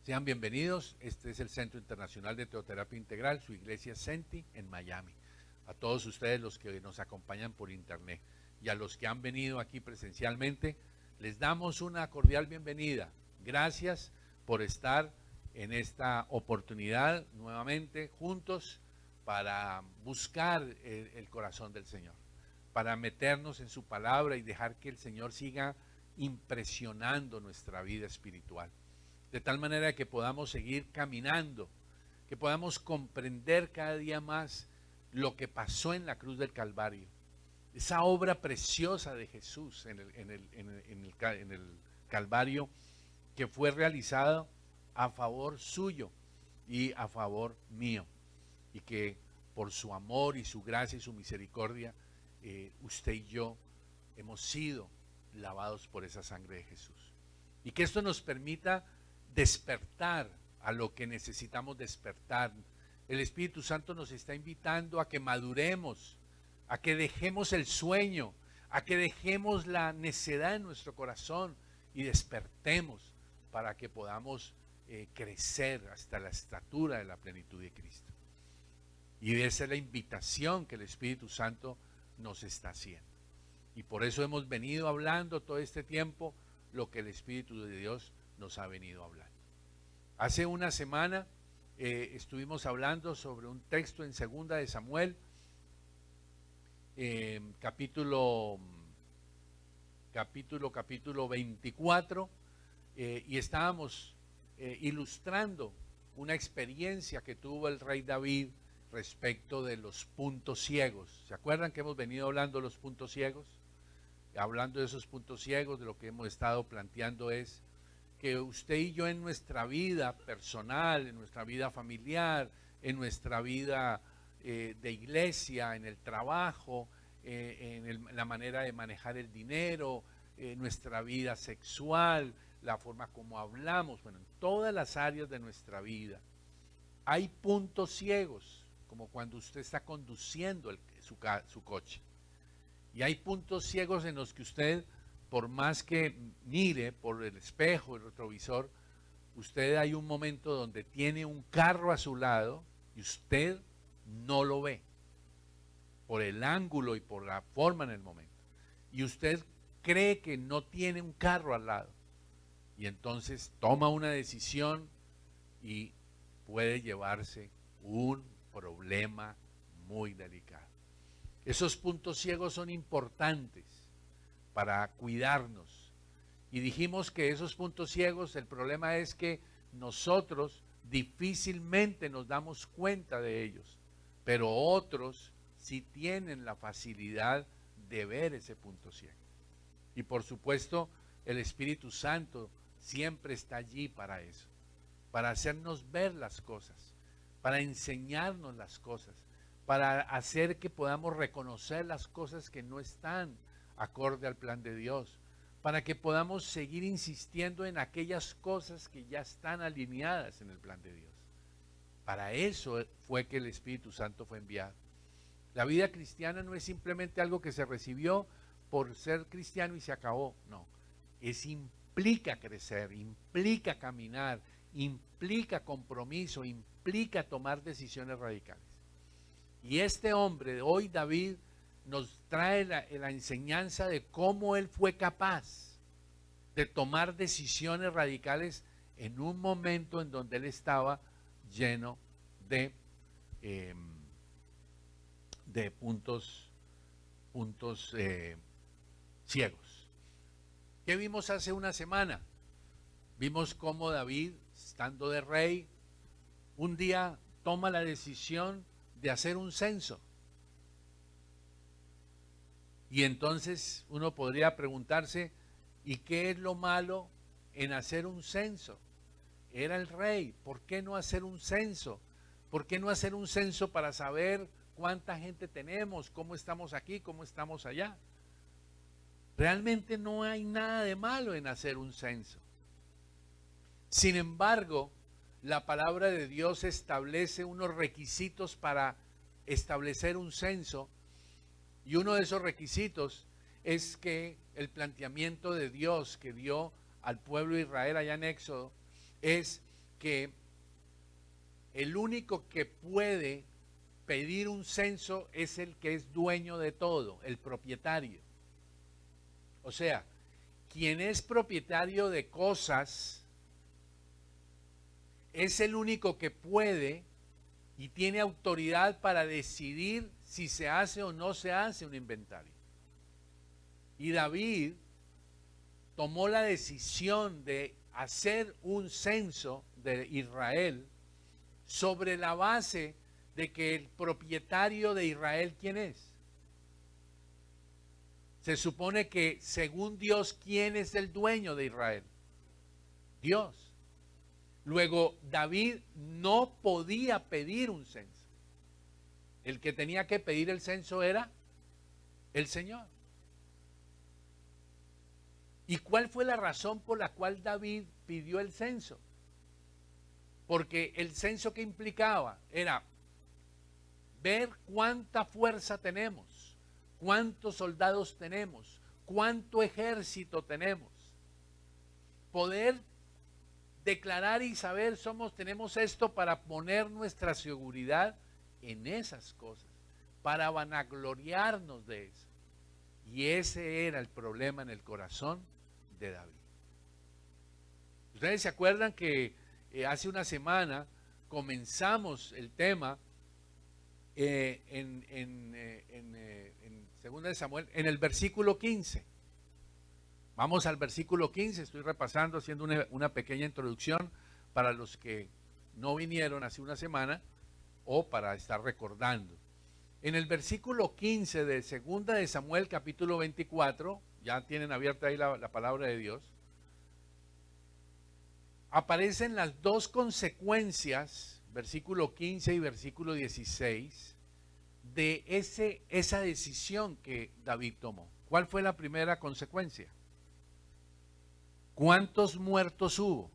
Sean bienvenidos. Este es el Centro Internacional de Teoterapia Integral, su iglesia Senti en Miami. A todos ustedes los que nos acompañan por internet y a los que han venido aquí presencialmente, les damos una cordial bienvenida. Gracias por estar en esta oportunidad nuevamente juntos para buscar el corazón del Señor, para meternos en su palabra y dejar que el Señor siga impresionando nuestra vida espiritual, de tal manera que podamos seguir caminando, que podamos comprender cada día más lo que pasó en la cruz del Calvario, esa obra preciosa de Jesús en el Calvario, que fue realizada a favor suyo y a favor mío, y que por su amor y su gracia y su misericordia, usted y yo hemos sido lavados por esa sangre de Jesús, y que esto nos permita despertar a lo que necesitamos despertar. El Espíritu Santo nos está invitando a que maduremos, a que dejemos el sueño, a que dejemos la necedad en nuestro corazón y despertemos para que podamos crecer hasta la estatura de la plenitud de Cristo. Y esa es la invitación que el Espíritu Santo nos está haciendo. Y por eso hemos venido hablando todo este tiempo lo que el Espíritu de Dios nos ha venido hablando. Hace una semana estuvimos hablando sobre un texto en 2 de Samuel, capítulo 24, y estábamos ilustrando una experiencia que tuvo el rey David respecto de los puntos ciegos. ¿Se acuerdan que hemos venido hablando de los puntos ciegos? Hablando de esos puntos ciegos, de lo que hemos estado planteando es que usted y yo en nuestra vida personal, en nuestra vida familiar, en nuestra vida de iglesia, en el trabajo, la manera de manejar el dinero, nuestra vida sexual, la forma como hablamos, bueno, en todas las áreas de nuestra vida hay puntos ciegos, como cuando usted está conduciendo su coche. Y hay puntos ciegos en los que usted, por más que mire por el espejo, el retrovisor, usted hay un momento donde tiene un carro a su lado y usted no lo ve por el ángulo y por la forma en el momento. Y usted cree que no tiene un carro al lado. Y entonces toma una decisión y puede llevarse un problema muy delicado. Esos puntos ciegos son importantes para cuidarnos. Y dijimos que esos puntos ciegos, el problema es que nosotros difícilmente nos damos cuenta de ellos, pero otros sí tienen la facilidad de ver ese punto ciego. Y por supuesto, el Espíritu Santo siempre está allí para eso, para hacernos ver las cosas, para enseñarnos las cosas, para hacer que podamos reconocer las cosas que no están acorde al plan de Dios, para que podamos seguir insistiendo en aquellas cosas que ya están alineadas en el plan de Dios. Para eso fue que el Espíritu Santo fue enviado. La vida cristiana no es simplemente algo que se recibió por ser cristiano y se acabó, no. Implica crecer, implica caminar, implica compromiso, implica tomar decisiones radicales. Y este hombre, hoy David, nos trae la enseñanza de cómo él fue capaz de tomar decisiones radicales en un momento en donde él estaba lleno de puntos ciegos. ¿Qué vimos hace una semana? Vimos cómo David, estando de rey, un día toma la decisión de hacer un censo. Y entonces uno podría preguntarse, ¿y qué es lo malo en hacer un censo? Era el rey, ¿por qué no hacer un censo? ¿Por qué no hacer un censo para saber cuánta gente tenemos, cómo estamos aquí, cómo estamos allá? Realmente no hay nada de malo en hacer un censo. Sin embargo, la palabra de Dios establece unos requisitos para establecer un censo, y uno de esos requisitos es que el planteamiento de Dios que dio al pueblo de Israel allá en Éxodo es que el único que puede pedir un censo es el que es dueño de todo, el propietario. O sea, quien es propietario de cosas es el único que puede y tiene autoridad para decidir si se hace o no se hace un inventario. Y David tomó la decisión de hacer un censo de Israel sobre la base de que el propietario de Israel, ¿quién es? Se supone que según Dios, ¿quién es el dueño de Israel? Dios. Luego, David no podía pedir un censo. El que tenía que pedir el censo era el Señor. ¿Y cuál fue la razón por la cual David pidió el censo? Porque el censo que implicaba era ver cuánta fuerza tenemos, cuántos soldados tenemos, cuánto ejército tenemos. Poder declarar y saber tenemos esto para poner nuestra seguridad en esas cosas, para vanagloriarnos de eso. Y ese era el problema en el corazón de David. Ustedes se acuerdan que hace una semana comenzamos el tema en 2 de Samuel, en el versículo 15. Vamos al versículo 15, estoy repasando, haciendo una pequeña introducción para los que no vinieron hace una semana o para estar recordando. En el versículo 15 de 2 de Samuel, capítulo 24, ya tienen abierta ahí la palabra de Dios, aparecen las dos consecuencias, versículo 15 y versículo 16, de esa decisión que David tomó. ¿Cuál fue la primera consecuencia? ¿Cuántos muertos hubo?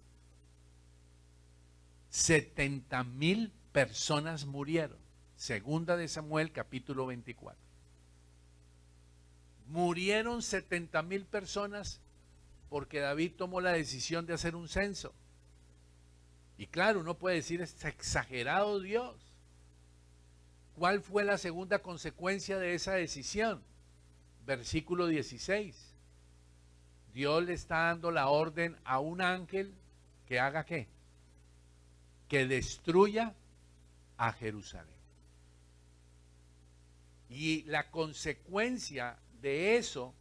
70,000 personas murieron. 2 de Samuel, capítulo 24. Murieron 70,000 personas porque David tomó la decisión de hacer un censo. Y claro, uno puede decir, es exagerado Dios. ¿Cuál fue la segunda consecuencia de esa decisión? Versículo 16. Dios le está dando la orden a un ángel que haga ¿qué? Que destruya a Jerusalén. Y la consecuencia de eso,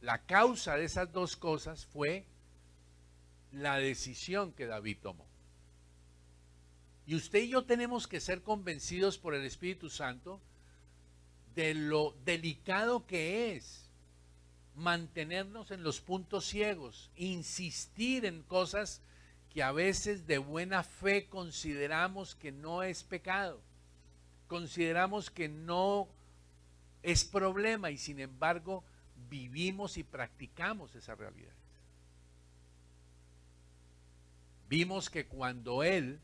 la causa de esas dos cosas fue la decisión que David tomó. Y usted y yo tenemos que ser convencidos por el Espíritu Santo de lo delicado que es mantenernos en los puntos ciegos, insistir en cosas que a veces de buena fe consideramos que no es pecado, consideramos que no es problema y sin embargo vivimos y practicamos esas realidades. Vimos que cuando él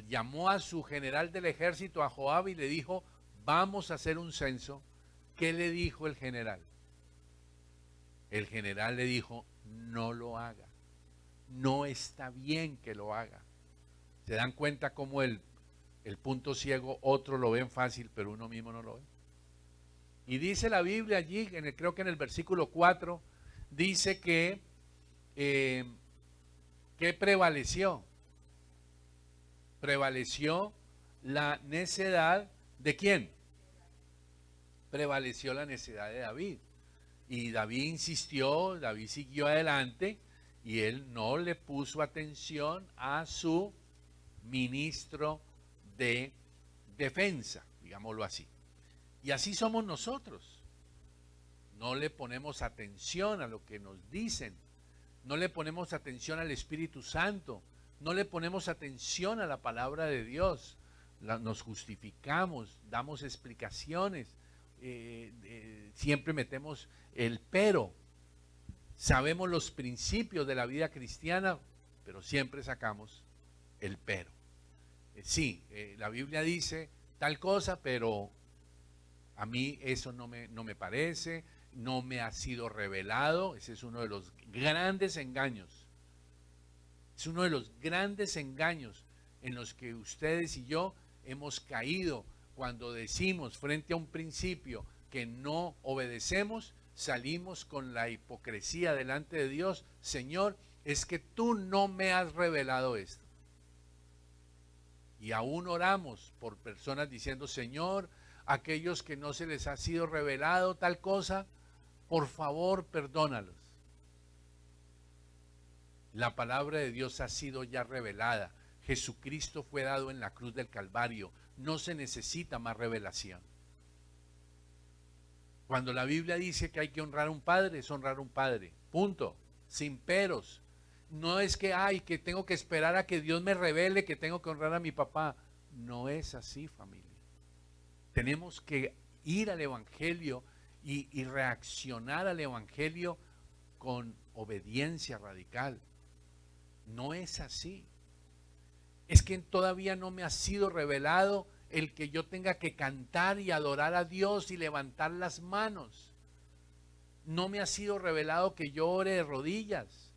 llamó a su general del ejército, a Joab, y le dijo, vamos a hacer un censo, ¿qué le dijo el general? El general le dijo, no lo haga, no está bien que lo haga. ¿Se dan cuenta cómo el punto ciego otros lo ven fácil, pero uno mismo no lo ve? Y dice la Biblia allí, creo que en el versículo 4, dice que prevaleció. Prevaleció la necedad de ¿quién? Prevaleció la necedad de David. Y David insistió, David siguió adelante y él no le puso atención a su ministro de defensa, digámoslo así. Y así somos nosotros. No le ponemos atención a lo que nos dicen, no le ponemos atención al Espíritu Santo, no le ponemos atención a la palabra de Dios, nos justificamos, damos explicaciones, siempre metemos el pero. Sabemos los principios de la vida cristiana, pero siempre sacamos el pero. Sí, la Biblia dice tal cosa, pero a mí eso no me parece, no me ha sido revelado. Ese es uno de los grandes engaños. Es uno de los grandes engaños en los que ustedes y yo hemos caído cuando decimos frente a un principio que no obedecemos, salimos con la hipocresía delante de Dios. Señor, es que tú no me has revelado esto. Y aún oramos por personas diciendo, Señor, aquellos que no se les ha sido revelado tal cosa, por favor, perdónalos. La palabra de Dios ha sido ya revelada. Jesucristo fue dado en la cruz del Calvario. No se necesita más revelación. Cuando la Biblia dice que hay que honrar a un padre, es honrar a un padre. Punto. Sin peros. No es que, que tengo que esperar a que Dios me revele que tengo que honrar a mi papá. No es así, familia. Tenemos que ir al Evangelio y reaccionar al Evangelio con obediencia radical. No es así. Es que todavía no me ha sido revelado el que yo tenga que cantar y adorar a Dios y levantar las manos. No me ha sido revelado que yo ore de rodillas.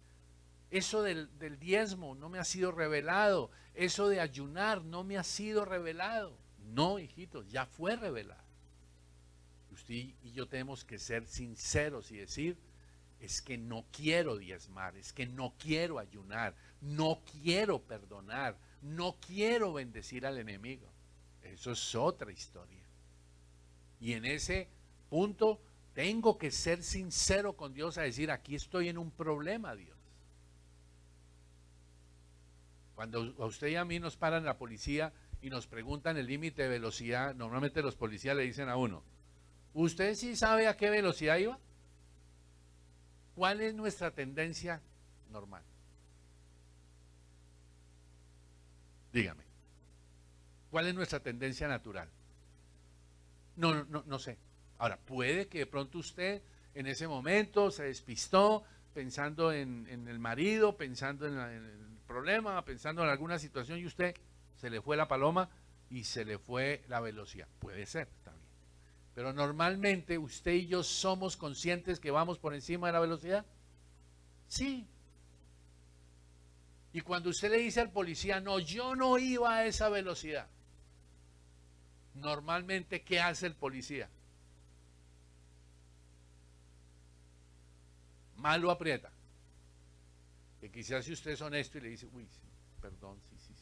Eso del diezmo no me ha sido revelado. Eso de ayunar no me ha sido revelado. No, hijitos, ya fue revelado. Usted y yo tenemos que ser sinceros y decir, es que no quiero diezmar, es que no quiero ayunar, no quiero perdonar, no quiero bendecir al enemigo. Eso es otra historia. Y en ese punto tengo que ser sincero con Dios a decir, aquí estoy en un problema, Dios. Cuando a usted y a mí nos paran la policía y nos preguntan el límite de velocidad, normalmente los policías le dicen a uno, ¿usted sí sabe a qué velocidad iba? ¿Cuál es nuestra tendencia normal? Dígame. ¿Cuál es nuestra tendencia natural? No sé. Ahora, puede que de pronto usted en ese momento se despistó pensando en el marido, pensando en el problema, pensando en alguna situación y usted se le fue la paloma y se le fue la velocidad. Puede ser, está bien. Pero normalmente usted y yo somos conscientes que vamos por encima de la velocidad. Sí. Y cuando usted le dice al policía, no, yo no iba a esa velocidad. Normalmente, ¿qué hace el policía? Más lo aprieta. Que quizás si usted es honesto y le dice, uy, sí, perdón, sí,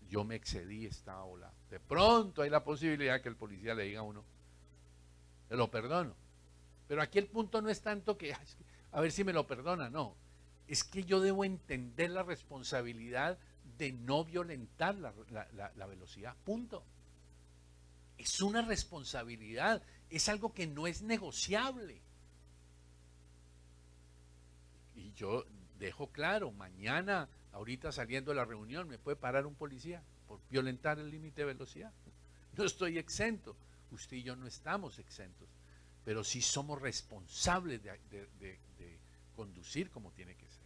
yo me excedí, estaba volado. De pronto hay la posibilidad que el policía le diga a uno, te lo perdono. Pero aquí el punto no es tanto que, a ver si me lo perdona, no. Es que yo debo entender la responsabilidad de no violentar la velocidad, punto. Es una responsabilidad, es algo que no es negociable. Y yo dejo claro, mañana, ahorita saliendo de la reunión, me puede parar un policía por violentar el límite de velocidad. No estoy exento, usted y yo no estamos exentos, pero sí somos responsables de conducir como tiene que ser.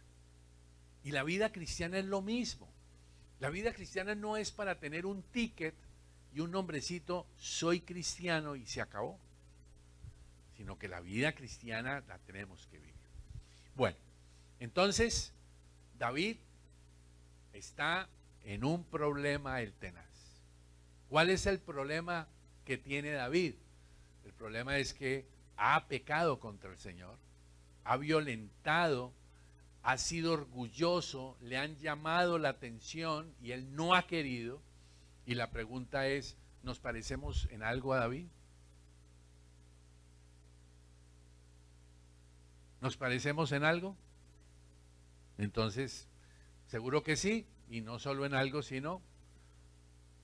Y la vida cristiana es lo mismo. La vida cristiana no es para tener un ticket y un nombrecito, soy cristiano y se acabó, sino que la vida cristiana la tenemos que vivir. Bueno, entonces David está en un problema el tenaz. ¿Cuál es el problema que tiene David? El problema es que ha pecado contra el Señor, ha violentado, ha sido orgulloso, le han llamado la atención y él no ha querido. Y la pregunta es, ¿nos parecemos en algo a David? ¿Nos parecemos en algo? Entonces, seguro que sí, y no solo en algo, sino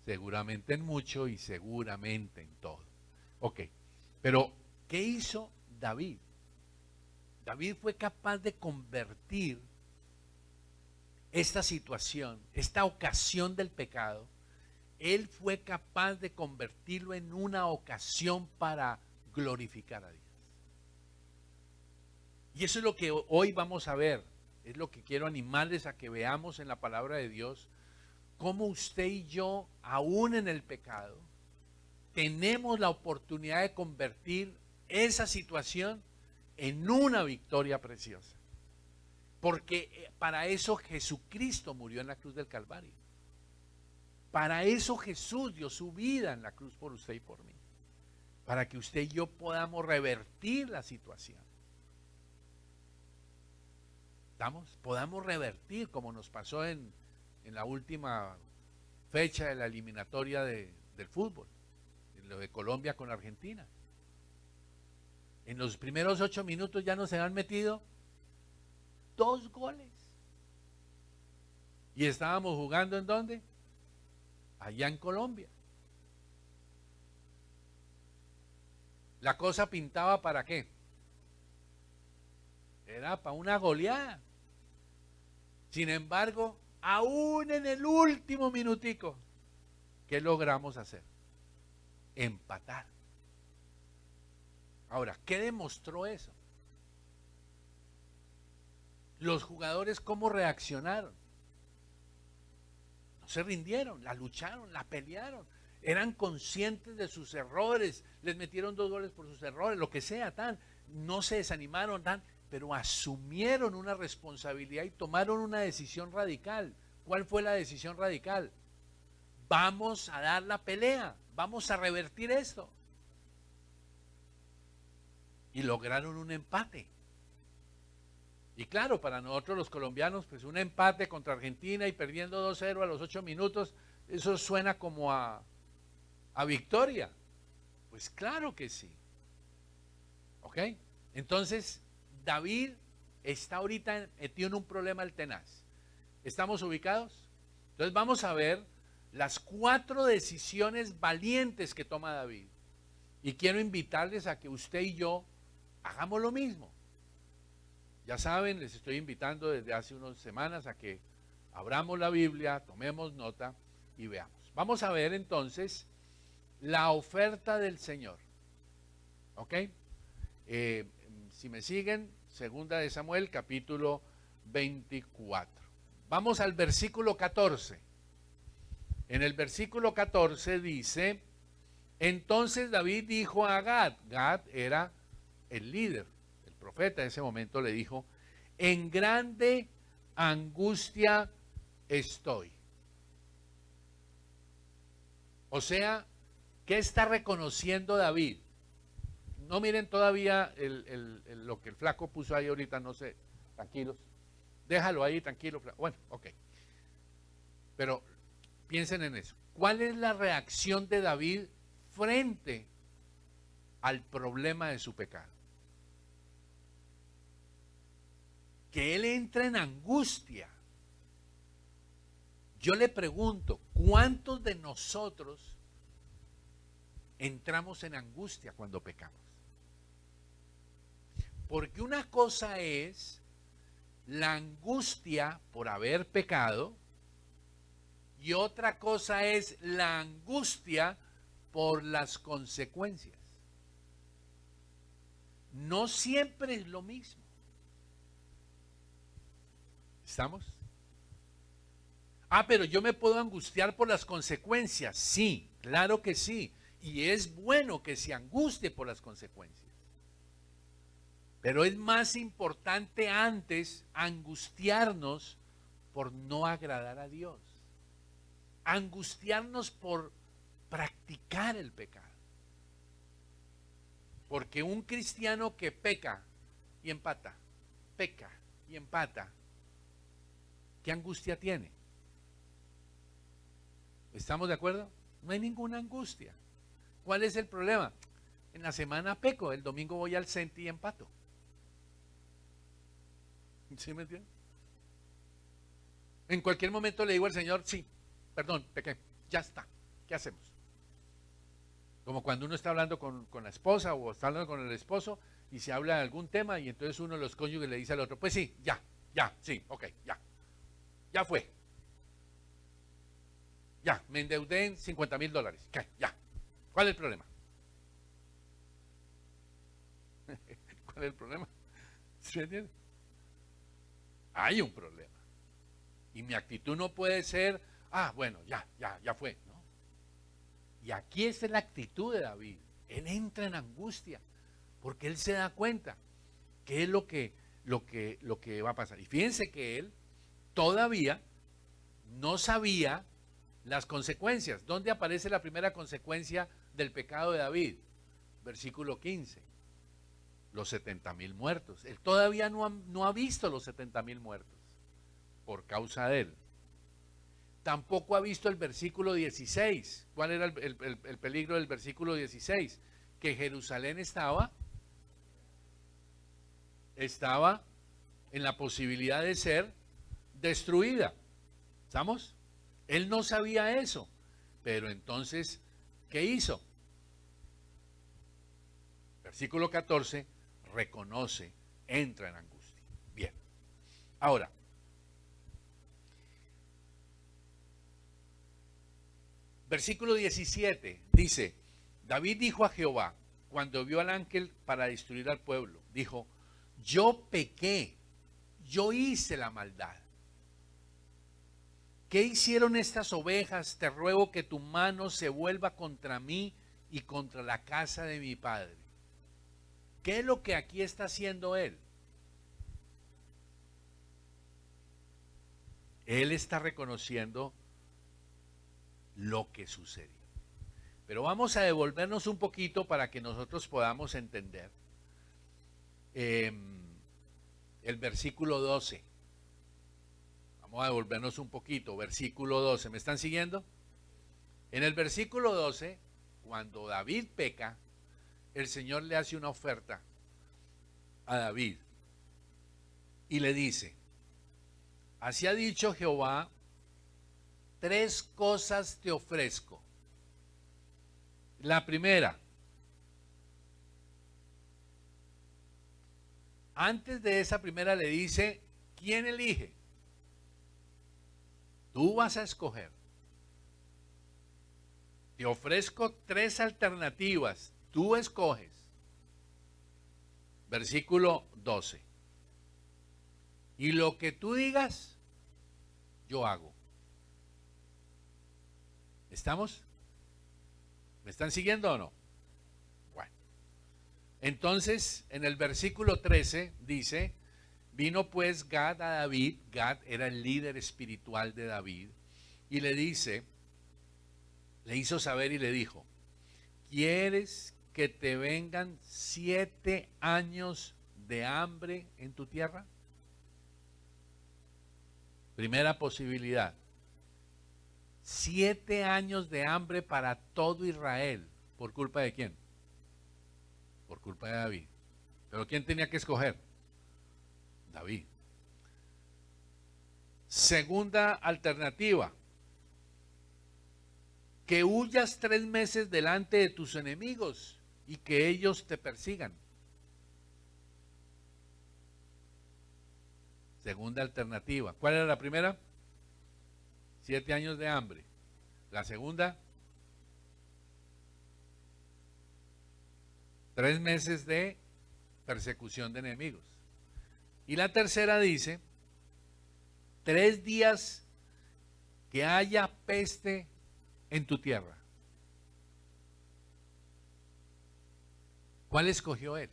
seguramente en mucho y seguramente en todo. Ok, pero ¿qué hizo David? David fue capaz de convertir esta situación, esta ocasión del pecado, él fue capaz de convertirlo en una ocasión para glorificar a Dios. Y eso es lo que hoy vamos a ver, es lo que quiero animarles a que veamos en la palabra de Dios, cómo usted y yo, aún en el pecado, tenemos la oportunidad de convertir esa situación en una victoria preciosa. Porque para eso Jesucristo murió en la cruz del Calvario. Para eso Jesús dio su vida en la cruz por usted y por mí. Para que usted y yo podamos revertir la situación. ¿Estamos? Podamos revertir como nos pasó en la última fecha de la eliminatoria del fútbol, lo de Colombia con Argentina. En los primeros 8 minutos ya nos han metido 2 goles. Y estábamos jugando ¿en dónde? Allá en Colombia. La cosa pintaba ¿para qué? Era para una goleada. Sin embargo, aún en el último minutico, ¿qué logramos hacer? Empatar. Ahora, ¿qué demostró eso? Los jugadores, ¿cómo reaccionaron? No se rindieron, la lucharon, la pelearon. Eran conscientes de sus errores, les metieron 2 goles por sus errores, lo que sea, no se desanimaron, pero asumieron una responsabilidad y tomaron una decisión radical. ¿Cuál fue la decisión radical? Vamos a dar la pelea, vamos a revertir esto. Y lograron un empate. Y claro, para nosotros los colombianos, pues un empate contra Argentina y perdiendo 2-0 a los 8 minutos, eso suena como a victoria. Pues claro que sí. ¿Ok? Entonces, David está ahorita metido en un problema tenaz. ¿Estamos ubicados? Entonces vamos a ver las 4 decisiones valientes que toma David. Y quiero invitarles a que usted y yo hagamos lo mismo. Ya saben, les estoy invitando desde hace unas semanas a que abramos la Biblia, tomemos nota y veamos. Vamos a ver entonces la oferta del Señor. ¿Ok? Si me siguen, 2 de Samuel, capítulo 24. Vamos al versículo 14. En el versículo 14 dice: entonces David dijo a Gad, Gad era el líder, el profeta en ese momento, le dijo: en grande angustia estoy. O sea, ¿qué está reconociendo David? No miren todavía lo que el flaco puso ahí ahorita, no sé, tranquilos. Déjalo ahí, tranquilo. Bueno, ok. Pero piensen en eso. ¿Cuál es la reacción de David frente al problema de su pecado? Que él entra en angustia. Yo le pregunto, ¿cuántos de nosotros entramos en angustia cuando pecamos? Porque una cosa es la angustia por haber pecado y otra cosa es la angustia por las consecuencias. No siempre es lo mismo. ¿Estamos? Pero yo me puedo angustiar por las consecuencias. Sí, claro que sí. Y es bueno que se angustie por las consecuencias. Pero es más importante antes angustiarnos por no agradar a Dios. Angustiarnos por practicar el pecado. Porque un cristiano que peca y empata, peca y empata, ¿qué angustia tiene? ¿Estamos de acuerdo? No hay ninguna angustia. ¿Cuál es el problema? En la semana peco, el domingo voy al Centi y empato. ¿Sí me entienden? En cualquier momento le digo al Señor: sí, perdón, pequé, ya está, ¿qué hacemos? Como cuando uno está hablando con la esposa o está hablando con el esposo y se habla de algún tema y entonces uno de los cónyuges le dice al otro: pues sí, ya, sí, ok, ya fue. Ya, me endeudé en $50,000. ¿Qué? Ya. ¿Cuál es el problema? ¿Cuál es el problema? ¿Se entiende? Hay un problema. Y mi actitud no puede ser: bueno, ya fue, ¿no? Y aquí es la actitud de David. Él entra en angustia porque él se da cuenta que es lo que lo que va a pasar. Y fíjense que él todavía no sabía las consecuencias. ¿Dónde aparece la primera consecuencia del pecado de David? Versículo 15. Los 70,000 muertos. Él todavía no ha visto los 70,000 muertos por causa de él. Tampoco ha visto el versículo 16. ¿Cuál era el peligro del versículo 16? Que Jerusalén estaba en la posibilidad de ser destruida. ¿Estamos? Él no sabía eso. Pero entonces, ¿qué hizo? Versículo 14, reconoce, entra en angustia. Bien. Ahora, versículo 17 dice, David dijo a Jehová, cuando vio al ángel para destruir al pueblo, dijo, yo pequé, yo hice la maldad. ¿Qué hicieron estas ovejas? Te ruego que tu mano se vuelva contra mí y contra la casa de mi padre. ¿Qué es lo que aquí está haciendo él? Él está reconociendo lo que sucedió. Pero vamos a devolvernos un poquito para que nosotros podamos entender el versículo 12. Vamos a devolvernos un poquito, versículo 12. ¿Me están siguiendo? En el versículo 12, cuando David peca, el Señor le hace una oferta a David y le dice, así ha dicho Jehová, 3 cosas te ofrezco. La primera, antes de esa primera le dice, ¿quién elige? Tú vas a escoger. Te ofrezco 3 alternativas, tú escoges. Versículo 12. Y lo que tú digas, yo hago. ¿Estamos? ¿Me están siguiendo o no? Bueno. Entonces, en el versículo 13 dice, vino pues Gad a David, Gad era el líder espiritual de David, y le dice, le hizo saber y le dijo, ¿quieres que te vengan 7 años de hambre en tu tierra? Primera posibilidad. 7 años de hambre para todo Israel. ¿Por culpa de quién? Por culpa de David. ¿Pero quién tenía que escoger? David. Segunda alternativa. Que huyas 3 meses delante de tus enemigos y que ellos te persigan. Segunda alternativa. ¿Cuál era la primera? 7 años de hambre. La segunda, 3 meses de persecución de enemigos. Y la tercera dice, 3 días que haya peste en tu tierra. ¿Cuál escogió él?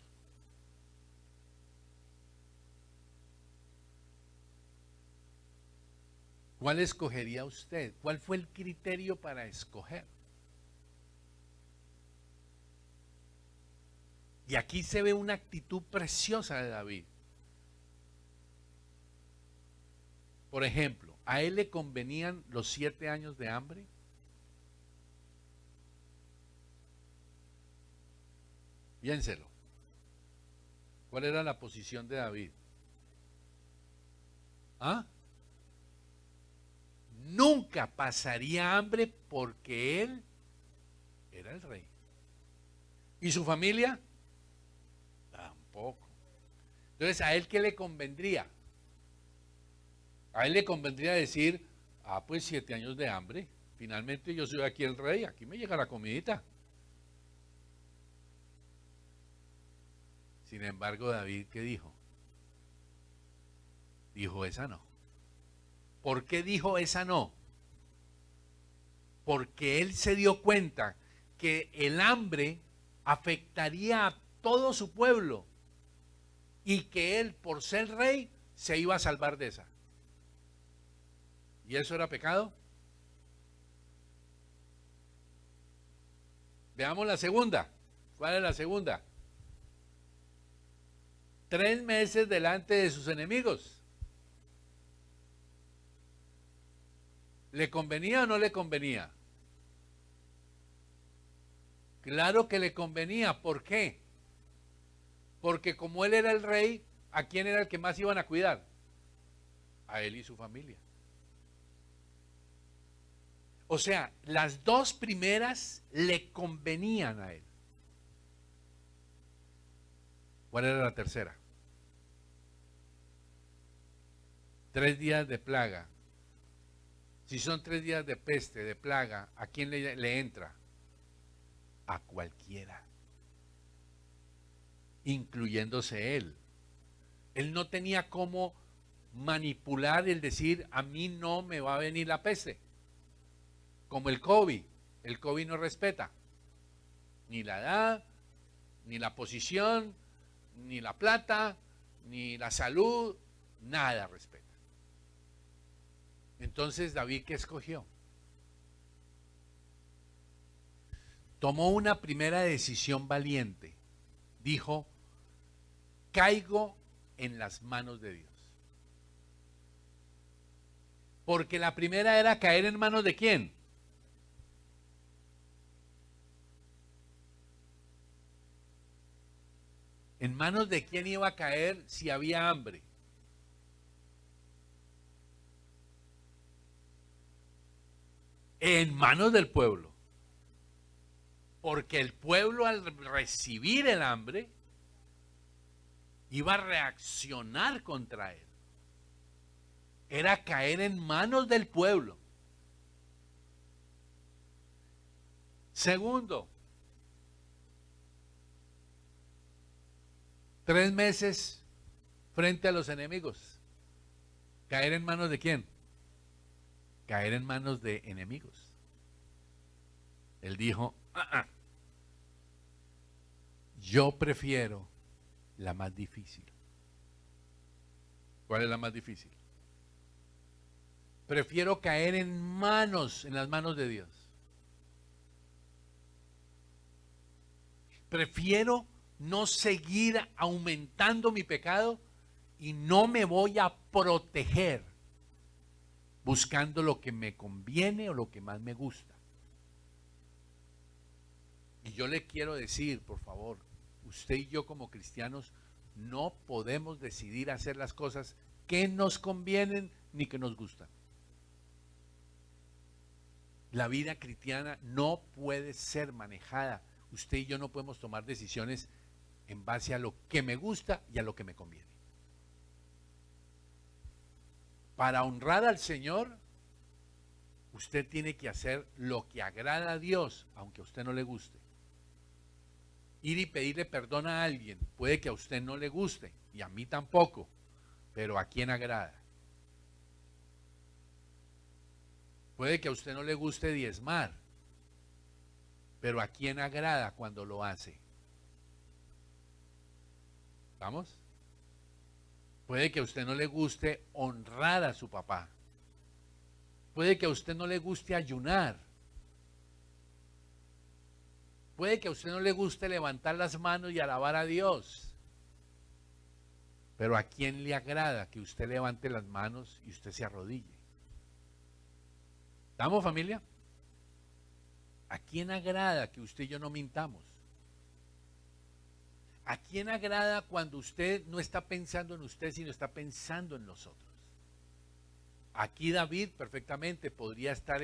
¿Cuál escogería usted? ¿Cuál fue el criterio para escoger? Y aquí se ve una actitud preciosa de David. Por ejemplo, ¿a él le convenían los 7 años de hambre? Piénselo. ¿Cuál era la posición de David? ¿Ah? Nunca pasaría hambre porque él era el rey. ¿Y su familia? Tampoco. Entonces, ¿a él qué le convendría? A él le convendría decir, pues 7 años de hambre, finalmente yo soy aquí el rey, aquí me llega la comidita. Sin embargo, David, ¿qué dijo? Dijo, esa no. ¿Por qué dijo esa no? Porque él se dio cuenta que el hambre afectaría a todo su pueblo. y que él, por ser rey, se iba a salvar de esa. ¿Y eso era pecado? Veamos la segunda. ¿Cuál es la segunda? 3 meses delante de sus enemigos. ¿Le convenía o no le convenía? Claro que le convenía. ¿Por qué? Porque como él era el rey, ¿a quién era el que más iban a cuidar? A él y su familia. O sea, las 2 primeras le convenían a él. ¿Cuál era la tercera? 3 días de plaga. Si son 3 días de peste, de plaga, ¿a quién le entra? A cualquiera, incluyéndose él. Él no tenía cómo manipular el decir, a mí no me va a venir la peste. Como el COVID. El COVID no respeta ni la edad, ni la posición, ni la plata, ni la salud, nada respeta. Entonces, David, ¿qué escogió? Tomó una primera decisión valiente. Dijo, caigo en las manos de Dios. Porque la primera era caer en manos de ¿quién? ¿En manos de quién iba a caer si había hambre? En manos del pueblo. Porque el pueblo al recibir el hambre iba a reaccionar contra él. Era caer en manos del pueblo. Segundo, 3 meses frente a los enemigos. ¿Caer en manos de quién? Caer en manos de enemigos. Él dijo, yo prefiero la más difícil. ¿Cuál es la más difícil? Prefiero caer en las manos de Dios. Prefiero no seguir aumentando mi pecado y no me voy a proteger buscando lo que me conviene o lo que más me gusta. Y yo le quiero decir, por favor, usted y yo como cristianos no podemos decidir hacer las cosas que nos convienen ni que nos gustan. La vida cristiana no puede ser manejada. Usted y yo no podemos tomar decisiones en base a lo que me gusta y a lo que me conviene. Para honrar al Señor, usted tiene que hacer lo que agrada a Dios, aunque a usted no le guste. Ir y pedirle perdón a alguien, puede que a usted no le guste, y a mí tampoco, pero ¿a quién agrada? Puede que a usted no le guste diezmar, pero ¿a quién agrada cuando lo hace? ¿Vamos? Puede que a usted no le guste honrar a su papá. Puede que a usted no le guste ayunar. Puede que a usted no le guste levantar las manos y alabar a Dios. Pero ¿a quién le agrada que usted levante las manos y usted se arrodille? ¿Estamos, familia? ¿A quién agrada que usted y yo no mintamos? ¿A quién agrada cuando usted no está pensando en usted, sino está pensando en nosotros? Aquí David perfectamente podría estar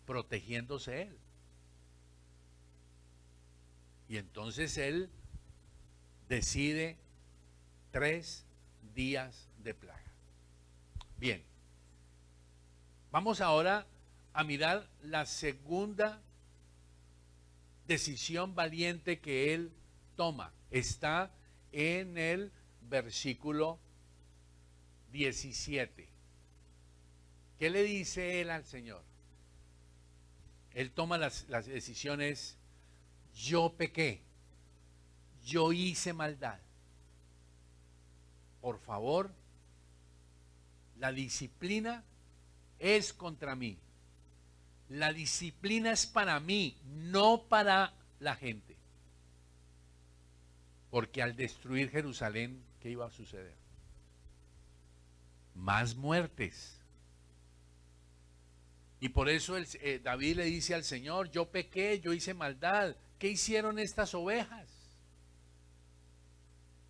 protegiéndose él. Y entonces él decide 3 días de plaga. Bien, vamos ahora a mirar la segunda decisión valiente que él toma. Está en el versículo 17. ¿Qué le dice él al Señor? Él toma las decisiones. Yo pequé, yo hice maldad. por favor, la disciplina es contra mí. La disciplina es para mí, no para la gente. Porque al destruir Jerusalén, ¿qué iba a suceder? Más muertes. Y por eso David le dice al Señor, yo pequé, yo hice maldad. ¿Qué hicieron estas ovejas?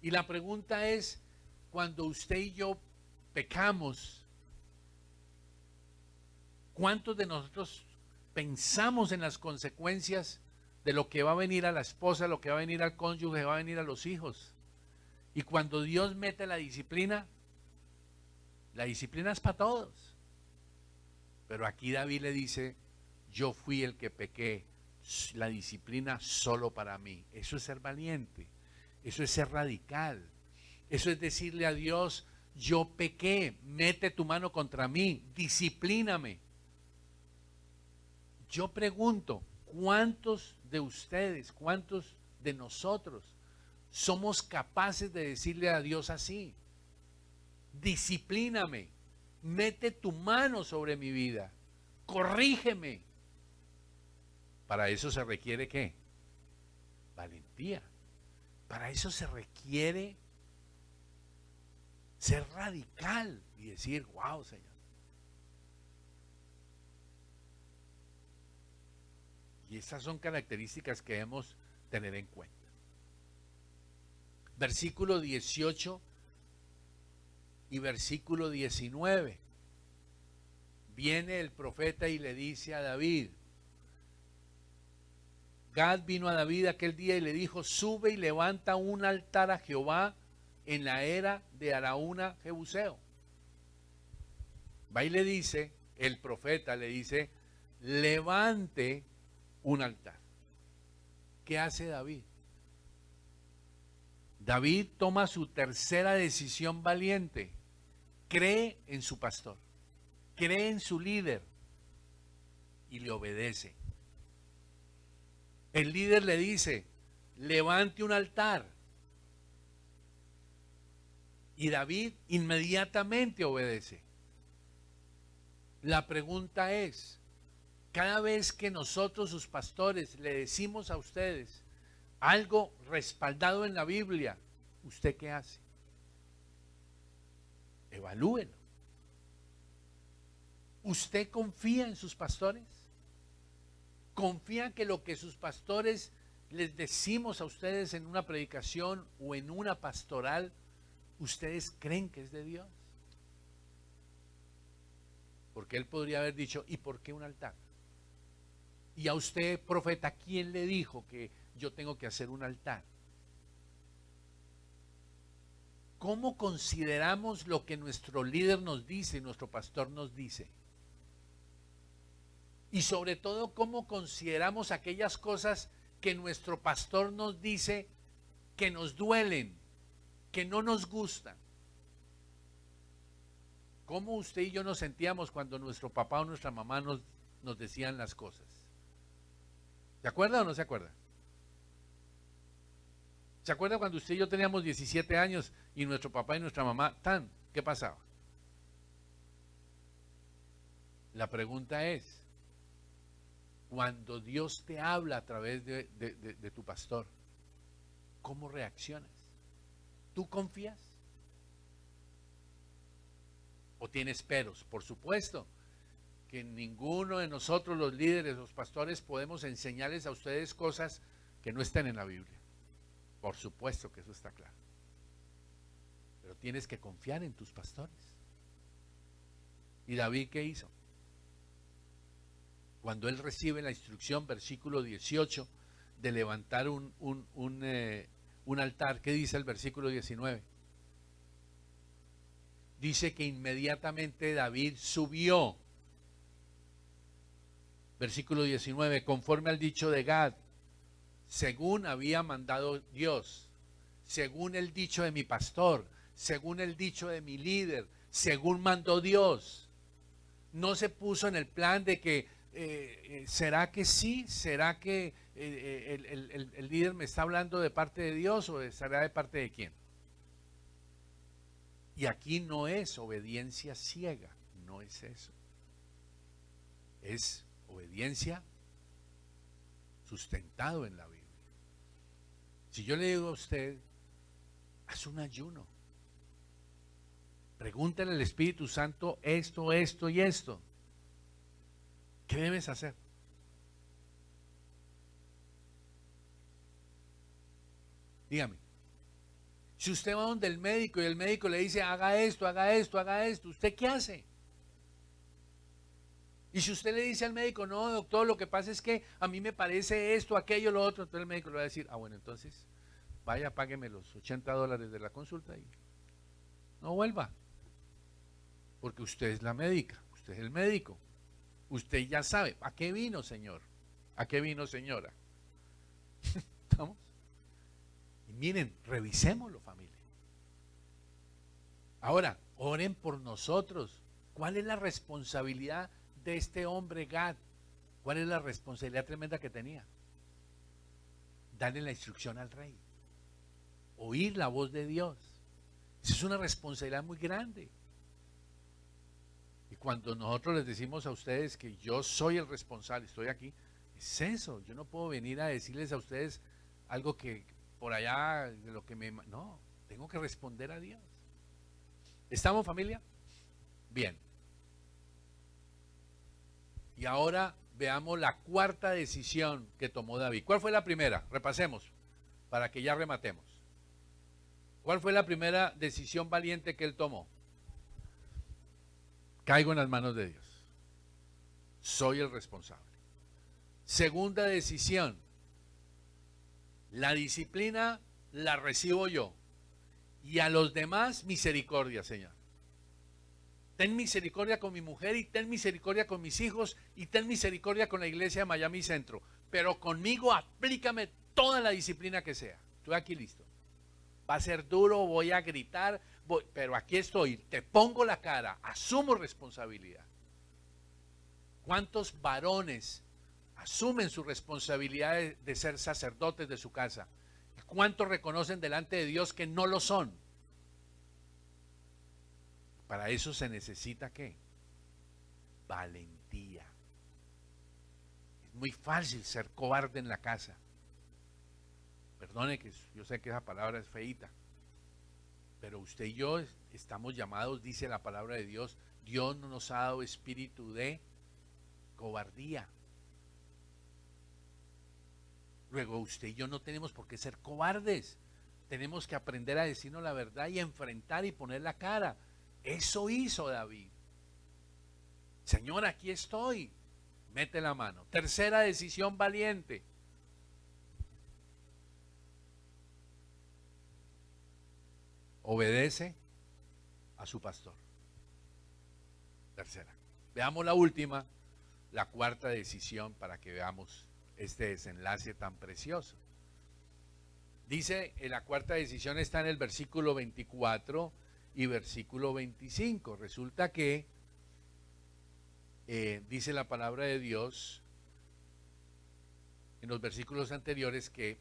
Y la pregunta es, cuando usted y yo pecamos, ¿cuántos de nosotros pensamos en las consecuencias de lo que va a venir a la esposa, lo que va a venir al cónyuge, va a venir a los hijos? Y cuando Dios mete la disciplina es para todos. Pero aquí David le dice, yo fui el que pequé, la disciplina solo para mí. Eso es ser valiente, eso es ser radical, eso es decirle a Dios, yo pequé, mete tu mano contra mí, disciplíname. Yo pregunto, ¿cuántos de ustedes, cuántos de nosotros somos capaces de decirle a Dios así? Disciplíname, mete tu mano sobre mi vida, corrígeme. Para eso se requiere ¿qué? Valentía. Para eso se requiere ser radical y decir, wow, Señor. Y esas son características que debemos tener en cuenta. Versículo 18 y versículo 19. Viene el profeta y le dice a David, Gad vino a David aquel día y le dijo, sube y levanta un altar a Jehová en la era de Araúna Jebuseo. Va y le dice, el profeta le dice, levante un altar. ¿Qué hace David? David toma su tercera decisión valiente. Cree en su pastor, cree en su líder y le obedece. El líder le dice, levante un altar. Y David inmediatamente obedece. La pregunta es, cada vez que nosotros, sus pastores, le decimos a ustedes algo respaldado en la Biblia, ¿usted qué hace? Evalúenlo. ¿Usted confía en sus pastores? ¿Confía que lo que sus pastores les decimos a ustedes en una predicación o en una pastoral, ustedes creen que es de Dios? Porque él podría haber dicho, ¿y por qué un altar? Y a usted, profeta, ¿quién le dijo que yo tengo que hacer un altar? ¿Cómo consideramos lo que nuestro líder nos dice, nuestro pastor nos dice? Y sobre todo, ¿cómo consideramos aquellas cosas que nuestro pastor nos dice que nos duelen, que no nos gustan? ¿Cómo usted y yo nos sentíamos cuando nuestro papá o nuestra mamá nos decían las cosas? ¿Se acuerda o no se acuerda? ¿Se acuerda cuando usted y yo teníamos 17 años y nuestro papá y nuestra mamá, qué pasaba? La pregunta es, cuando Dios te habla a través de tu pastor, ¿cómo reaccionas? ¿Tú confías? ¿O tienes peros? Por supuesto que ninguno de nosotros, los líderes, los pastores, podemos enseñarles a ustedes cosas que no estén en la Biblia. Por supuesto que eso está claro. Pero tienes que confiar en tus pastores. ¿Y David qué hizo? Cuando él recibe la instrucción, versículo 18, de levantar un altar, ¿qué dice el versículo 19? Dice que inmediatamente David subió. Versículo 19, conforme al dicho de Gad, según había mandado Dios, según el dicho de mi pastor, según el dicho de mi líder, según mandó Dios. No se puso en el plan de que, ¿será que sí? ¿Será que el líder me está hablando de parte de Dios o será de parte de quién? Y aquí no es obediencia ciega, no es eso. Es obediencia sustentado en la Biblia. Si yo le digo a usted, haz un ayuno, pregúntale al Espíritu Santo esto, esto y esto, ¿qué debes hacer? Dígame. Si usted va donde el médico y el médico le dice haga esto, haga esto, haga esto, ¿usted qué hace? Y si usted le dice al médico, no, doctor, lo que pasa es que a mí me parece esto, aquello, lo otro, entonces el médico le va a decir, ah, bueno, entonces vaya, págueme los $80 de la consulta y no vuelva. Porque usted es la médica, usted es el médico. Usted ya sabe, ¿a qué vino, señor? ¿A qué vino, señora? ¿Estamos? Y miren, revisémoslo, familia. Ahora, oren por nosotros. ¿Cuál es la responsabilidad de este hombre Gad? ¿Cuál es la responsabilidad tremenda que tenía? Darle la instrucción al rey. Oír la voz de Dios. Esa es una responsabilidad muy grande. Y cuando nosotros les decimos a ustedes que yo soy el responsable, estoy aquí, es eso. Yo no puedo venir a decirles a ustedes algo que por allá de lo que me... No, tengo que responder a Dios. ¿Estamos, familia? Bien. Y ahora veamos la cuarta decisión que tomó David. ¿Cuál fue la primera? Repasemos, para que ya rematemos. ¿Cuál fue la primera decisión valiente que él tomó? Caigo en las manos de Dios. Soy el responsable. Segunda decisión. La disciplina la recibo yo. Y a los demás, misericordia, Señor. Ten misericordia con mi mujer y ten misericordia con mis hijos y ten misericordia con la iglesia de Miami Centro. Pero conmigo aplícame toda la disciplina que sea. Estoy aquí listo. Va a ser duro, voy a gritar, pero aquí estoy. Te pongo la cara, asumo responsabilidad. ¿Cuántos varones asumen su responsabilidad de ser sacerdotes de su casa? ¿Cuántos reconocen delante de Dios que no lo son? Para eso se necesita ¿qué? Valentía. Es muy fácil ser cobarde en la casa. Perdone que yo sé que esa palabra es feíta, pero usted y yo estamos llamados, dice la palabra de Dios, Dios no nos ha dado espíritu de cobardía. Luego usted y yo no tenemos por qué ser cobardes. Tenemos que aprender a decirnos la verdad y enfrentar y poner la cara. Eso hizo David. Señor, aquí estoy. Mete la mano. Tercera decisión valiente. Obedece a su pastor. Tercera. Veamos la última, la cuarta decisión para que veamos este desenlace tan precioso. Dice, la cuarta decisión está en el versículo 24 y versículo 25. Resulta que dice la palabra de Dios en los versículos anteriores que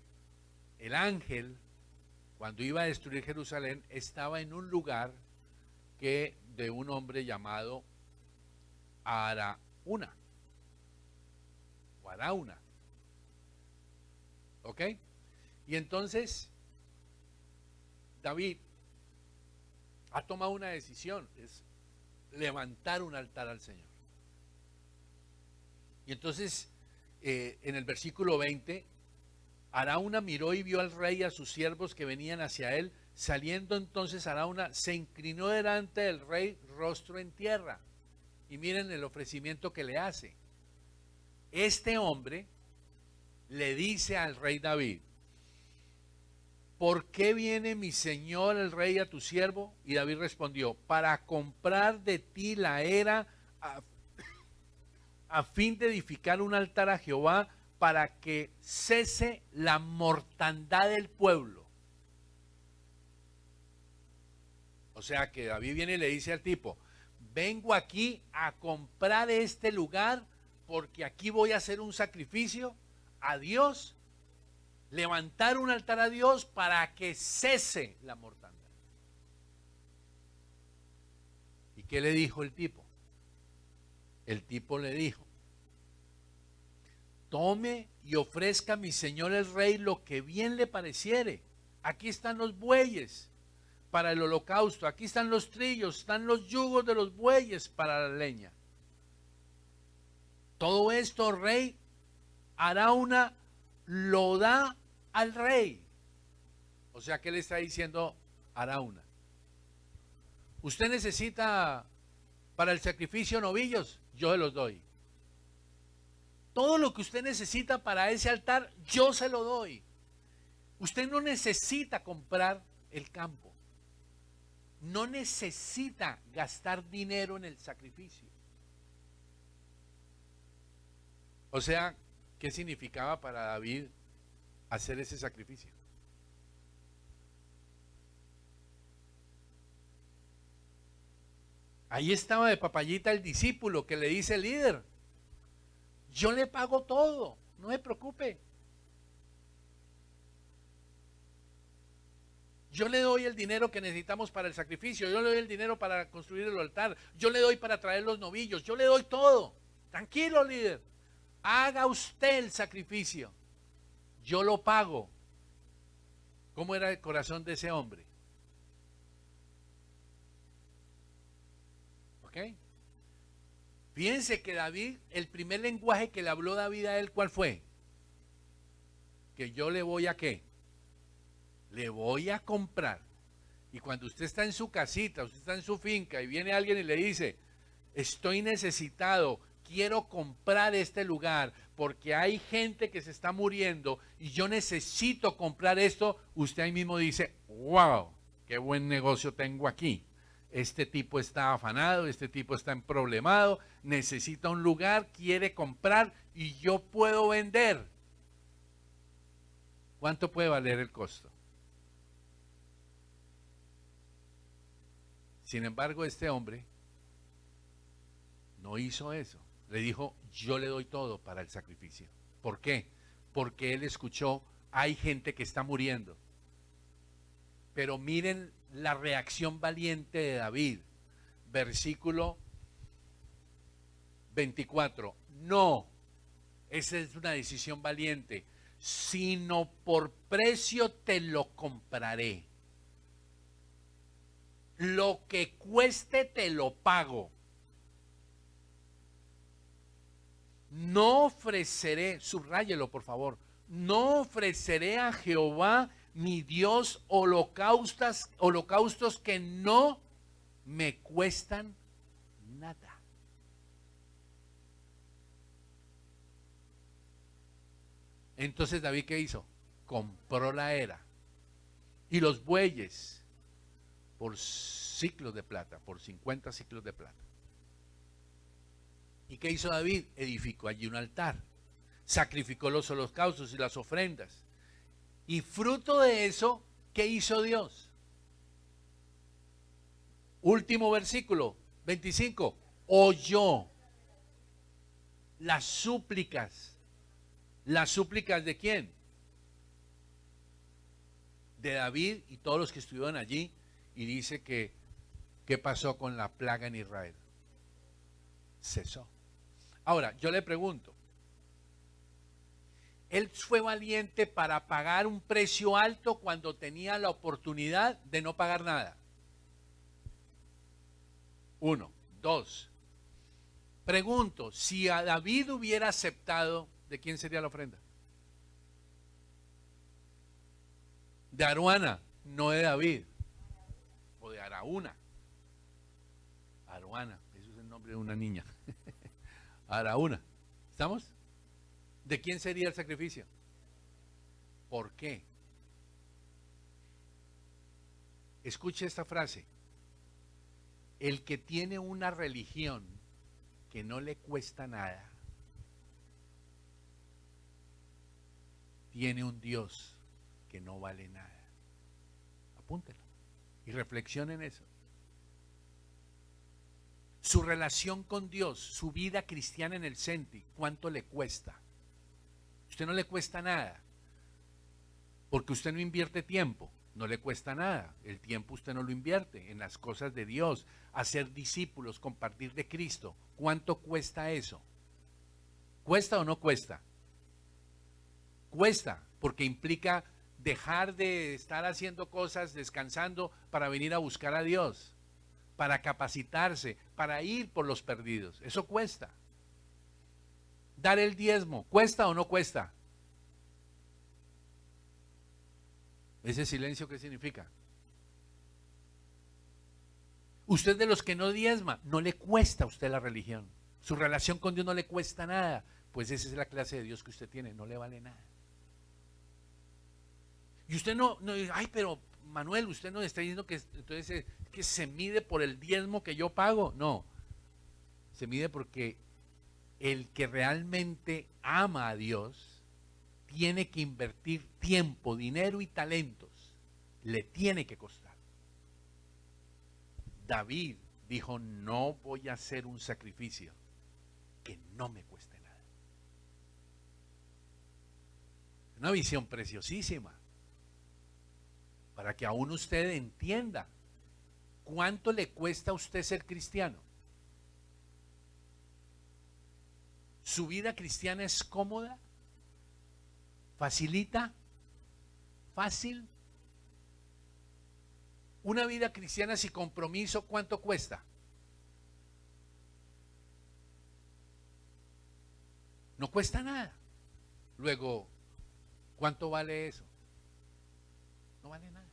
el ángel, cuando iba a destruir Jerusalén, estaba en un lugar que de un hombre llamado Araúna. O Araúna. ¿Ok? Y entonces, David ha tomado una decisión, es levantar un altar al Señor. Y entonces, en el versículo 20, Araúna miró y vio al rey y a sus siervos que venían hacia él. Saliendo entonces Araúna, se inclinó delante del rey, rostro en tierra. Y miren el ofrecimiento que le hace. Este hombre le dice al rey David, ¿por qué viene mi señor el rey a tu siervo? Y David respondió, para comprar de ti la era a fin de edificar un altar a Jehová para que cese la mortandad del pueblo. O sea que David viene y le dice al tipo, vengo aquí a comprar este lugar porque aquí voy a hacer un sacrificio a Dios, levantar un altar a Dios para que cese la mortandad. qué le dijo el tipo? El tipo le dijo: tome y ofrezca a mi señor el rey lo que bien le pareciere. Aquí están los bueyes para el holocausto, aquí están los trillos, están los yugos de los bueyes para la leña. Todo esto, rey, Arauna lo da al rey. O sea, ¿qué le está diciendo Arauna? Usted necesita para el sacrificio novillos, yo se los doy. Todo lo que usted necesita para ese altar, yo se lo doy. Usted no necesita comprar el campo. No necesita gastar dinero en el sacrificio. O sea, ¿qué significaba para David hacer ese sacrificio? Ahí estaba de papayita el discípulo que le dice al líder: yo le pago todo, no se preocupe. Yo le doy el dinero que necesitamos para el sacrificio, yo le doy el dinero para construir el altar, yo le doy para traer los novillos, yo le doy todo. Tranquilo, líder, haga usted el sacrificio, yo lo pago. ¿Cómo era el corazón de ese hombre? ¿Ok? Fíjense que David, el primer lenguaje que le habló David a él, ¿cuál fue? Que yo le voy a ¿qué? Le voy a comprar. Y cuando usted está en su casita, usted está en su finca y viene alguien y le dice: estoy necesitado, quiero comprar este lugar porque hay gente que se está muriendo y yo necesito comprar esto, usted ahí mismo dice: wow, qué buen negocio tengo aquí. Este tipo está afanado, este tipo está emproblemado, necesita un lugar, quiere comprar y yo puedo vender. ¿Cuánto puede valer el costo? Sin embargo, este hombre no hizo eso. Le dijo: yo le doy todo para el sacrificio. ¿Por qué? Porque él escuchó: hay gente que está muriendo. Pero miren la reacción valiente de David. Versículo 24. No, esa es una decisión valiente. Sino por precio te lo compraré. Lo que cueste te lo pago. No ofreceré, subráyelo por favor, no ofreceré a Jehová mi Dios holocaustos que no me cuestan nada. Entonces David, ¿qué hizo? Compró la era y los bueyes por ciclos de plata, por 50 ciclos de plata. ¿Y qué hizo David? Edificó allí un altar, sacrificó los holocaustos y las ofrendas. Y fruto de eso, ¿qué hizo Dios? Último versículo, 25. Oyó las súplicas. ¿Las súplicas de quién? De David y todos los que estuvieron allí. Y dice que, ¿qué pasó con la plaga en Israel? Cesó. Ahora, yo le pregunto, él fue valiente para pagar un precio alto cuando tenía la oportunidad de no pagar nada. 1, 2. Pregunto, si a David hubiera aceptado, ¿de quién sería la ofrenda? De Aruana, no de David. O de Araúna. Aruana, eso es el nombre de una niña. Araúna. ¿Estamos? ¿De quién sería el sacrificio? ¿Por qué? Escuche esta frase. El que tiene una religión que no le cuesta nada, tiene un Dios que no vale nada. Apúntelo y reflexionen en eso. Su relación con Dios, su vida cristiana en el Senti, ¿cuánto le cuesta? Usted no le cuesta nada, porque usted no invierte tiempo, No le cuesta nada. El tiempo usted no lo invierte en las cosas de Dios, hacer discípulos, compartir de Cristo. ¿Cuánto cuesta eso? ¿Cuesta o no cuesta? Cuesta, porque implica dejar de estar haciendo cosas, descansando para venir a buscar a Dios, para capacitarse, para ir por los perdidos. Eso cuesta. Dar el diezmo, ¿cuesta o no cuesta? ¿Ese silencio qué significa? Usted de los que no diezma, no le cuesta a usted la religión. Su relación con Dios no le cuesta nada. Pues esa es la clase de Dios que usted tiene, no le vale nada. Y usted no ay, pero Manuel, usted no está diciendo que entonces que se mide por el diezmo que yo pago. No, se mide porque el que realmente ama a Dios tiene que invertir tiempo, dinero y talentos. Le tiene que costar. David dijo, no voy a hacer un sacrificio que no me cueste nada. Una visión preciosísima para que aún usted entienda cuánto le cuesta a usted ser cristiano. ¿Su vida cristiana es cómoda? ¿Facilita? ¿Fácil? Una vida cristiana sin compromiso, ¿cuánto cuesta? No cuesta nada. Luego, ¿cuánto vale eso? No vale nada.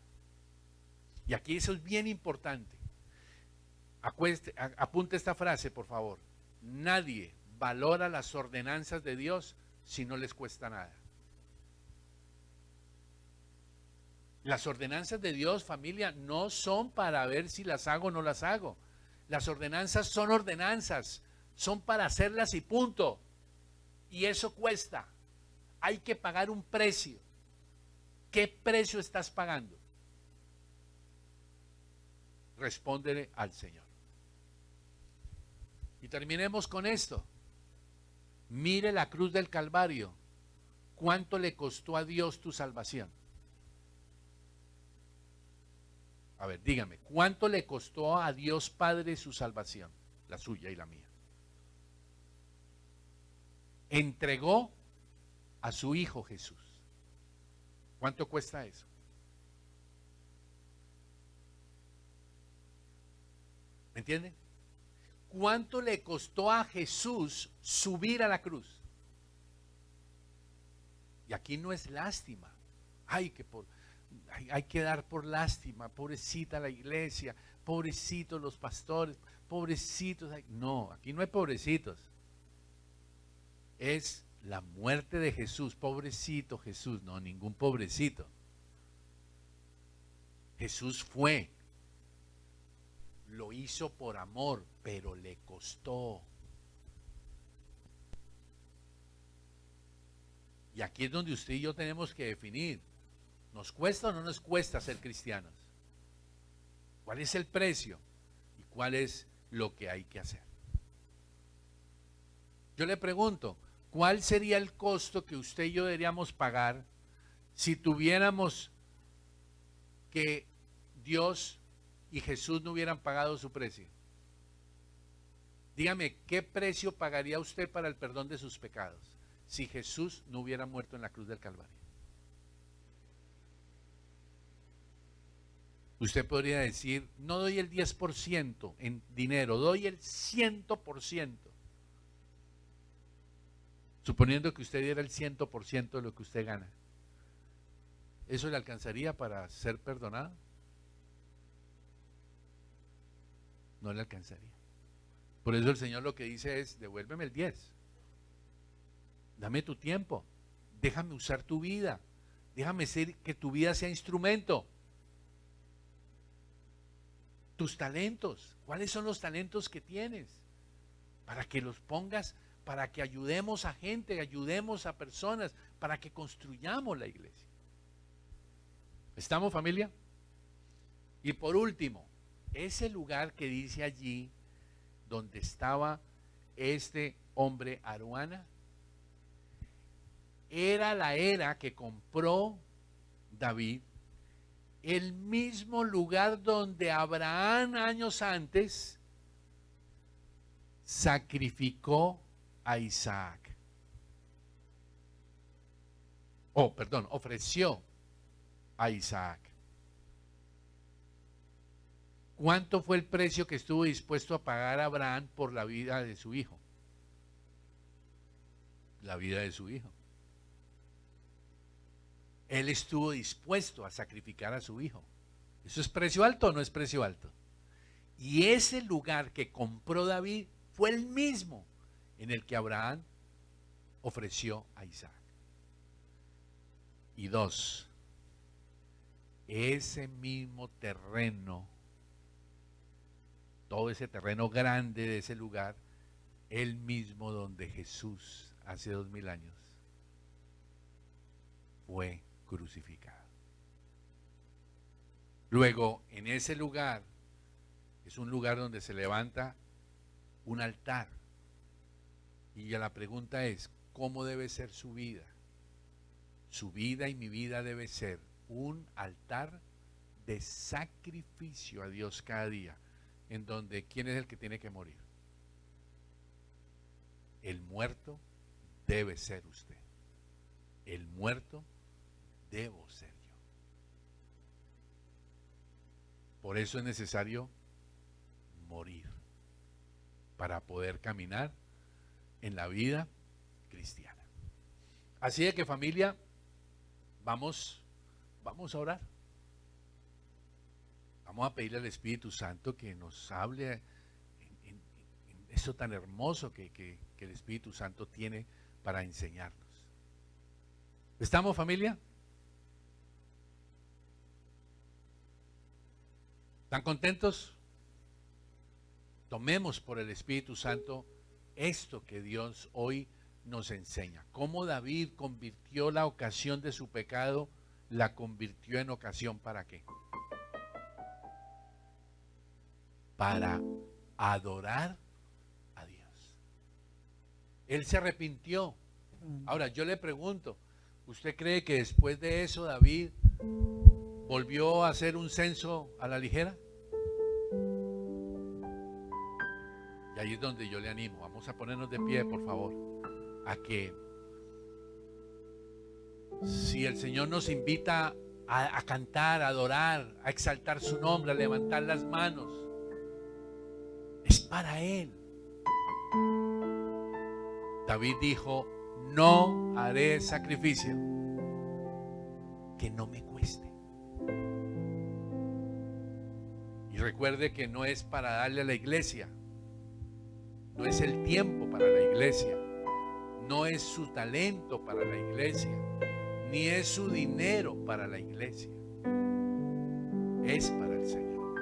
Y aquí eso es bien importante. Apunte esta frase, por favor. Nadie valora las ordenanzas de Dios si no les cuesta nada. Las ordenanzas de Dios, familia, no son para ver si las hago o no las hago. Las ordenanzas son ordenanzas, son para hacerlas y punto. Y eso cuesta. Hay que pagar un precio. ¿Qué precio estás pagando? Respóndele al Señor. Y terminemos con esto. Mire la cruz del Calvario. ¿Cuánto le costó a Dios tu salvación? A ver, dígame, ¿cuánto le costó a Dios Padre su salvación? La suya y la mía. Entregó a su Hijo Jesús. ¿Cuánto cuesta eso? ¿Me entienden? ¿Cuánto le costó a Jesús subir a la cruz? Y aquí no es lástima. Hay que dar por lástima, pobrecita la iglesia, pobrecitos los pastores, pobrecitos. No, aquí no hay pobrecitos. Es la muerte de Jesús, pobrecito Jesús, no, ningún pobrecito. Jesús fue, lo hizo por amor, pero le costó. Y aquí es donde usted y yo tenemos que definir, ¿nos cuesta o no nos cuesta ser cristianos? ¿Cuál es el precio? ¿Y cuál es lo que hay que hacer? Yo le pregunto, ¿cuál sería el costo que usted y yo deberíamos pagar si tuviéramos que Dios y Jesús no hubieran pagado su precio? Dígame, ¿qué precio pagaría usted para el perdón de sus pecados si Jesús no hubiera muerto en la cruz del Calvario? Usted podría decir, no doy el 10% en dinero, doy el 100%. Suponiendo que usted diera el 100% de lo que usted gana. ¿Eso le alcanzaría para ser perdonado? No le alcanzaría. Por eso el Señor lo que dice es, devuélveme el 10. Dame tu tiempo. Déjame usar tu vida. Déjame ser que tu vida sea instrumento. Tus talentos. ¿Cuáles son los talentos que tienes? Para que los pongas, para que ayudemos a gente, ayudemos a personas, para que construyamos la iglesia. ¿Estamos, familia? Y por último, ese lugar que dice allí, donde estaba este hombre Aruana, era la era que compró David el mismo lugar donde Abraham años antes sacrificó a Isaac. Ofreció a Isaac. ¿Cuánto fue el precio que estuvo dispuesto a pagar Abraham por la vida de su hijo? La vida de su hijo. Él estuvo dispuesto a sacrificar a su hijo. ¿Eso es precio alto o no es precio alto? Y ese lugar que compró David fue el mismo en el que Abraham ofreció a Isaac. Y 2, ese mismo terreno, todo ese terreno grande de ese lugar, el mismo donde Jesús hace 2000 años fue crucificado. Luego, en ese lugar, es un lugar donde se levanta un altar. Y ya la pregunta es, ¿cómo debe ser su vida? Su vida y mi vida debe ser un altar de sacrificio a Dios cada día, en donde ¿quién es el que tiene que morir? El muerto debe ser usted. El muerto debo ser yo. Por eso es necesario morir para poder caminar en la vida cristiana. Así de que, familia, vamos a orar. Vamos a pedirle al Espíritu Santo que nos hable en eso tan hermoso que el Espíritu Santo tiene para enseñarnos. ¿Estamos, familia? ¿Están contentos? Tomemos por el Espíritu Santo esto que Dios hoy nos enseña. Cómo David convirtió la ocasión de su pecado, la convirtió en ocasión ¿para qué? Para adorar a Dios. Él se arrepintió. Ahora yo le pregunto, ¿usted cree que después de eso David volvió a hacer un censo a la ligera? Y ahí es donde yo le animo. Vamos a ponernos de pie, por favor, a que si el Señor nos invita a cantar, a adorar, a exaltar su nombre, a levantar las manos, es para Él. David dijo, no haré sacrificio que no me cueste. Y recuerde que no es para darle a la iglesia, no es el tiempo para la iglesia, no es su talento para la iglesia, ni es su dinero para la iglesia, es para el Señor.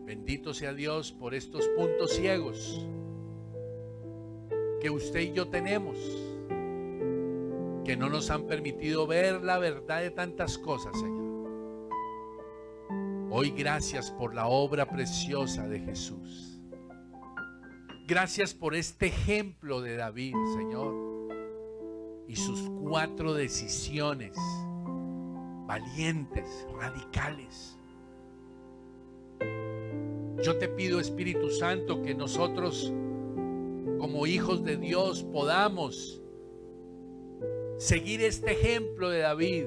Bendito sea Dios por estos puntos ciegos que usted y yo tenemos, que no nos han permitido ver la verdad de tantas cosas, Señor. Hoy gracias por la obra preciosa de Jesús. Gracias por este ejemplo de David, Señor, y sus 4 decisiones valientes, radicales. Yo te pido, Espíritu Santo, que nosotros como hijos de Dios podamos seguir este ejemplo de David.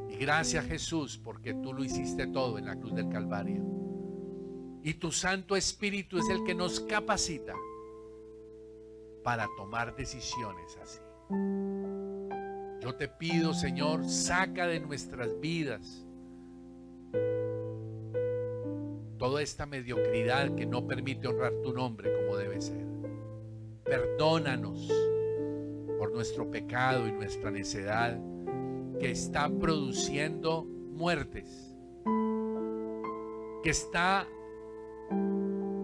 Y gracias, Jesús, porque tú lo hiciste todo en la cruz del Calvario. Y tu Santo Espíritu es el que nos capacita para tomar decisiones así. Yo te pido, Señor, saca de nuestras vidas toda esta mediocridad que no permite honrar tu nombre como debe ser. Perdónanos por nuestro pecado y nuestra necedad que está produciendo muertes, que está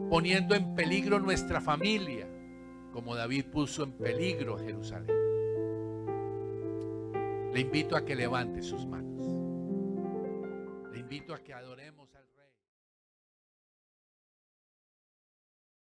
poniendo en peligro nuestra familia, como David puso en peligro Jerusalén. Le invito a que levante sus manos. Le invito a